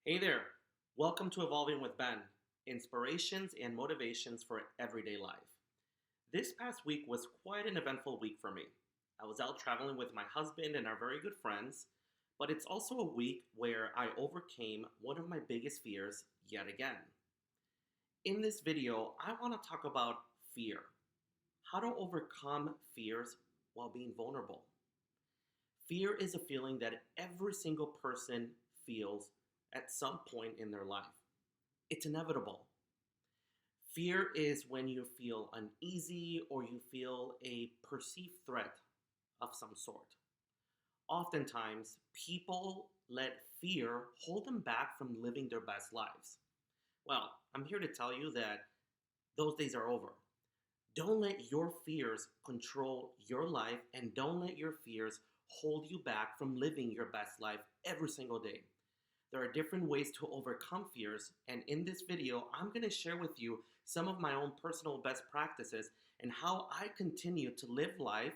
Hey there, welcome to Evolving with Ben, inspirations and motivations for everyday life. This past week was quite an eventful week for me. I was out traveling with my husband and our very good friends, but it's also a week where I overcame one of my biggest fears yet again. In this video, I want to talk about fear, how to overcome fears while being vulnerable. Fear is a feeling that every single person feels at some point in their life. It's inevitable. Fear is when you feel uneasy or you feel a perceived threat of some sort. Oftentimes, people let fear hold them back from living their best lives. Well, I'm here to tell you that those days are over. Don't let your fears control your life, and don't let your fears hold you back from living your best life every single day. There are different ways to overcome fears, and in this video, I'm going to share with you some of my own personal best practices and how I continue to live life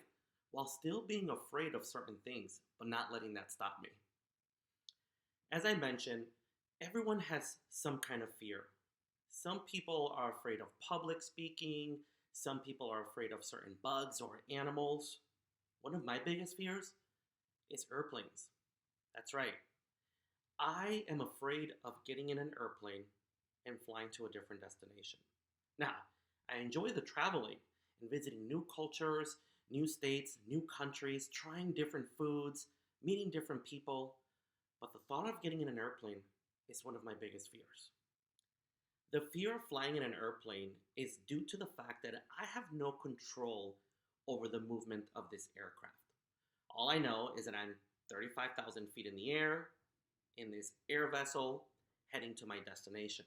while still being afraid of certain things, but not letting that stop me. As I mentioned, everyone has some kind of fear. Some people are afraid of public speaking, some people are afraid of certain bugs or animals. One of my biggest fears is airplanes. That's right. I am afraid of getting in an airplane and flying to a different destination. Now, I enjoy the traveling and visiting new cultures, new states, new countries, trying different foods, meeting different people, but the thought of getting in an airplane is one of my biggest fears. The fear of flying in an airplane is due to the fact that I have no control over the movement of this aircraft. All I know is that I'm 35,000 feet in the air, in this air vessel, heading to my destination.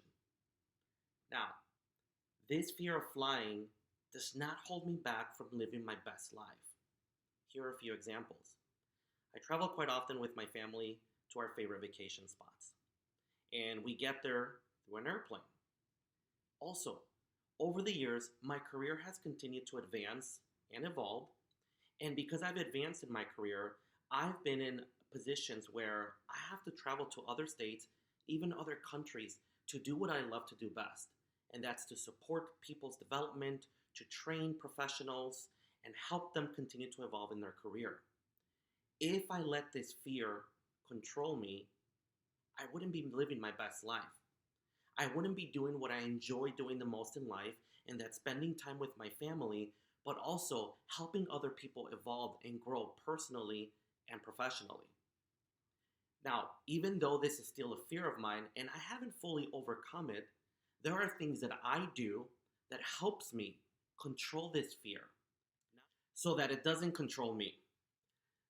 Now, this fear of flying does not hold me back from living my best life. Here are a few examples. I travel quite often with my family to our favorite vacation spots, and we get there through an airplane. Also, over the years, my career has continued to advance and evolve, and because I've advanced in my career, I've been in positions where I have to travel to other states, even other countries, to do what I love to do best, and that's to support people's development, to train professionals, and help them continue to evolve in their career. If I let this fear control me, I wouldn't be living my best life. I wouldn't be doing what I enjoy doing the most in life, and that's spending time with my family, but also helping other people evolve and grow personally and professionally. Now, even though this is still a fear of mine and I haven't fully overcome it, there are things that I do that helps me control this fear so that it doesn't control me.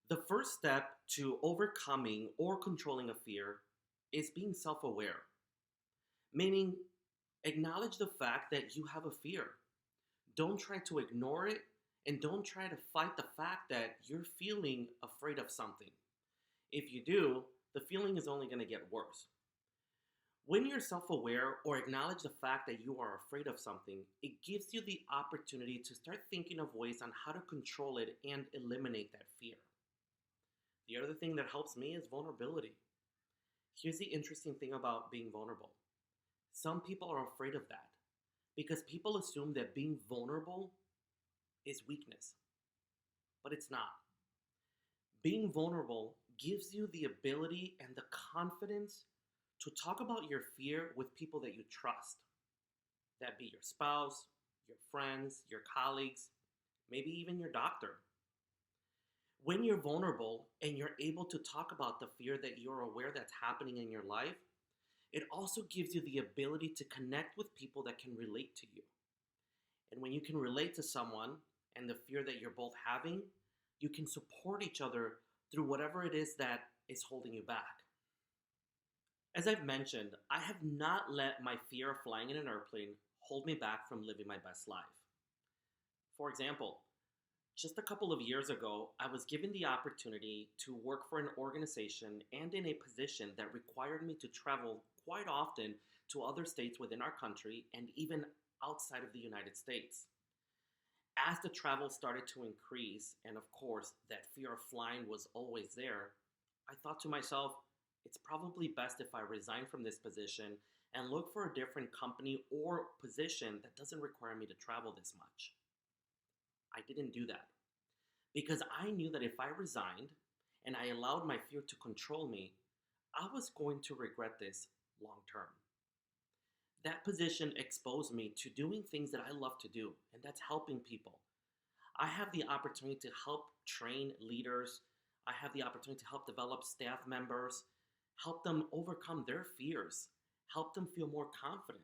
The first step to overcoming or controlling a fear is being self-aware, meaning acknowledge the fact that you have a fear. Don't try to ignore it, and don't try to fight the fact that you're feeling afraid of something. If you do, the feeling is only going to get worse. When you're self-aware or acknowledge the fact that you are afraid of something, it gives you the opportunity to start thinking of ways on how to control it and eliminate that fear. The other thing that helps me is vulnerability. Here's the interesting thing about being vulnerable. Some people are afraid of that because people assume that being vulnerable is weakness, but it's not. Being vulnerable gives you the ability and the confidence to talk about your fear with people that you trust. That be your spouse, your friends, your colleagues, maybe even your doctor. When you're vulnerable and you're able to talk about the fear that you're aware that's happening in your life, it also gives you the ability to connect with people that can relate to you. And when you can relate to someone and the fear that you're both having, you can support each other through whatever it is that is holding you back. As I've mentioned, I have not let my fear of flying in an airplane hold me back from living my best life. For example, just a couple of years ago, I was given the opportunity to work for an organization and in a position that required me to travel quite often to other states within our country and even outside of the United States. As the travel started to increase, and of course that fear of flying was always there, I thought to myself, It's probably best if I resign from this position and look for a different company or position that doesn't require me to travel this much. I didn't do that because I knew that if I resigned and I allowed my fear to control me, I was going to regret this long term. That position exposed me to doing things that I love to do, and that's helping people. I have the opportunity to help train leaders. I have the opportunity to help develop staff members, help them overcome their fears, help them feel more confident.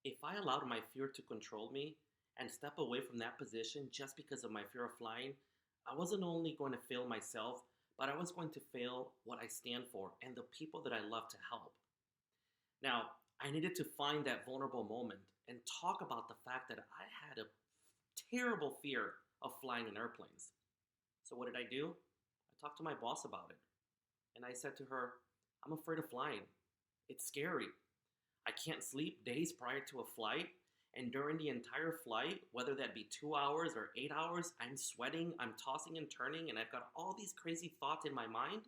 If I allowed my fear to control me and step away from that position just because of my fear of flying, I wasn't only going to fail myself, but I was going to fail what I stand for and the people that I love to help. Now, I needed to find that vulnerable moment and talk about the fact that I had a terrible fear of flying in airplanes. So what did I do? I talked to my boss about it. And I said to her, I'm afraid of flying. It's scary. I can't sleep days prior to a flight. And during the entire flight, whether that be 2 hours or 8 hours, I'm sweating, I'm tossing and turning, and I've got all these crazy thoughts in my mind.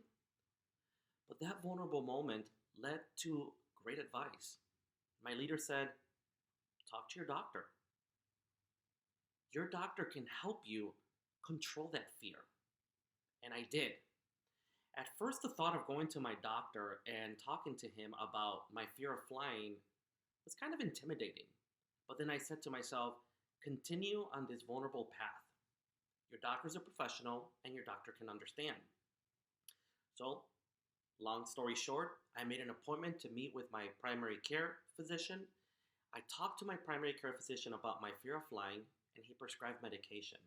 But that vulnerable moment led to great advice. My leader said, talk to your doctor. Your doctor can help you control that fear. And I did. At first, the thought of going to my doctor and talking to him about my fear of flying was kind of intimidating. But then I said to myself, continue on this vulnerable path. Your doctor's a professional and your doctor can understand. So, long story short, I made an appointment to meet with my primary care physician. I talked to my primary care physician about my fear of flying, and he prescribed medication.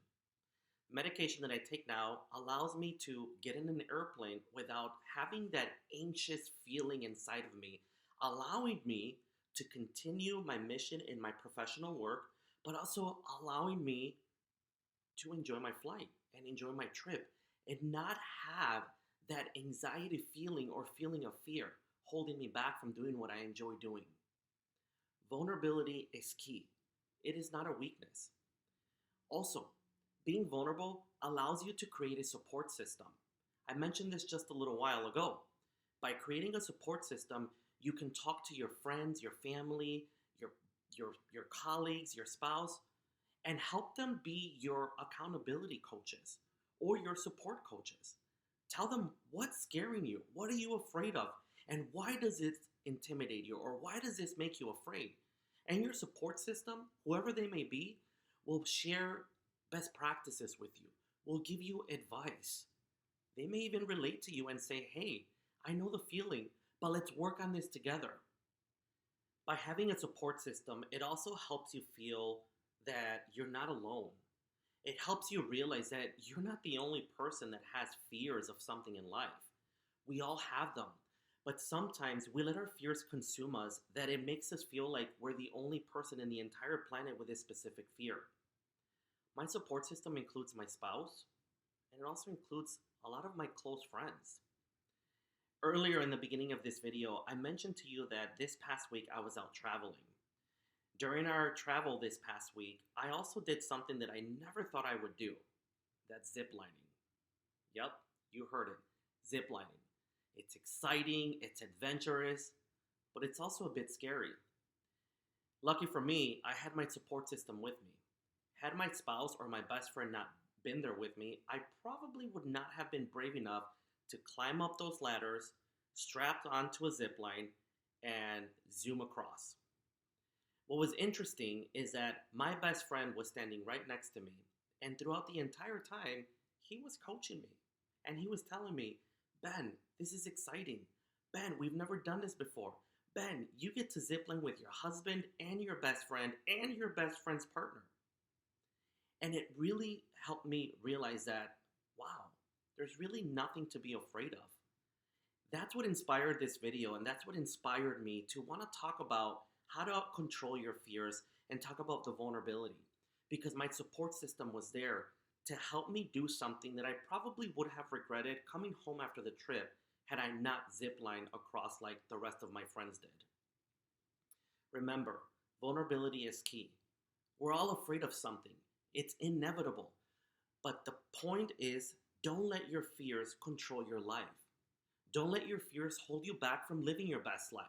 Medication that I take now allows me to get in an airplane without having that anxious feeling inside of me, allowing me to continue my mission in my professional work, but also allowing me to enjoy my flight and enjoy my trip and not have that anxiety feeling or feeling of fear holding me back from doing what I enjoy doing. Vulnerability is key. It is not a weakness. Also, being vulnerable allows you to create a support system. I mentioned this just a little while ago. By creating a support system, you can talk to your friends, your family, your colleagues, your spouse, and help them be your accountability coaches or your support coaches. Tell them what's scaring you, what are you afraid of, and why does it intimidate you, or why does this make you afraid? And your support system, whoever they may be, will share best practices with you, will give you advice. They may even relate to you and say, hey, I know the feeling, but let's work on this together. By having a support system, it also helps you feel that you're not alone. It helps you realize that you're not the only person that has fears of something in life. We all have them. But sometimes we let our fears consume us that it makes us feel like we're the only person in the entire planet with this specific fear. My support system includes my spouse, and it also includes a lot of my close friends. Earlier in the beginning of this video, I mentioned to you that this past week I was out traveling. During our travel this past week, I also did something that I never thought I would do. That's ziplining. Yep, you heard it, ziplining. It's exciting, it's adventurous, but it's also a bit scary. Lucky for me, I had my support system with me. Had my spouse or my best friend not been there with me, I probably would not have been brave enough to climb up those ladders, strapped onto a zip line, and zoom across. What was interesting is that my best friend was standing right next to me, and throughout the entire time, he was coaching me, and he was telling me, Ben, this is exciting. Ben, we've never done this before. Ben, you get to zipline with your husband and your best friend and your best friend's partner. And it really helped me realize that, wow, there's really nothing to be afraid of. That's what inspired this video, and that's what inspired me to want to talk about how to control your fears and talk about the vulnerability. Because my support system was there to help me do something that I probably would have regretted coming home after the trip had I not ziplined across like the rest of my friends did. Remember, vulnerability is key. We're all afraid of something. It's inevitable. But the point is, don't let your fears control your life. Don't let your fears hold you back from living your best life.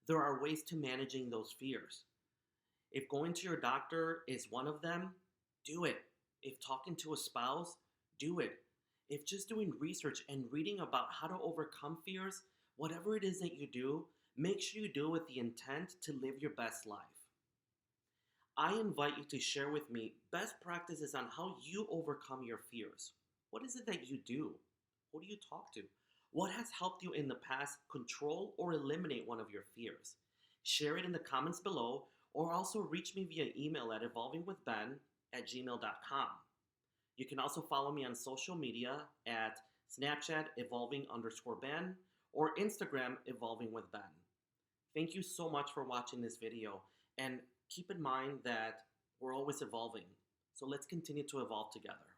There are ways to managing those fears. If going to your doctor is one of them, do it. If talking to a spouse, do it. If just doing research and reading about how to overcome fears, whatever it is that you do, make sure you do it with the intent to live your best life. I invite you to share with me best practices on how you overcome your fears. What is it that you do? Who do you talk to? What has helped you in the past control or eliminate one of your fears? Share it in the comments below, or also reach me via email at evolvingwithben@gmail.com. You can also follow me on social media at Snapchat evolving_Ben or Instagram evolvingwithben. Thank you so much for watching this video, and keep in mind that we're always evolving. So let's continue to evolve together.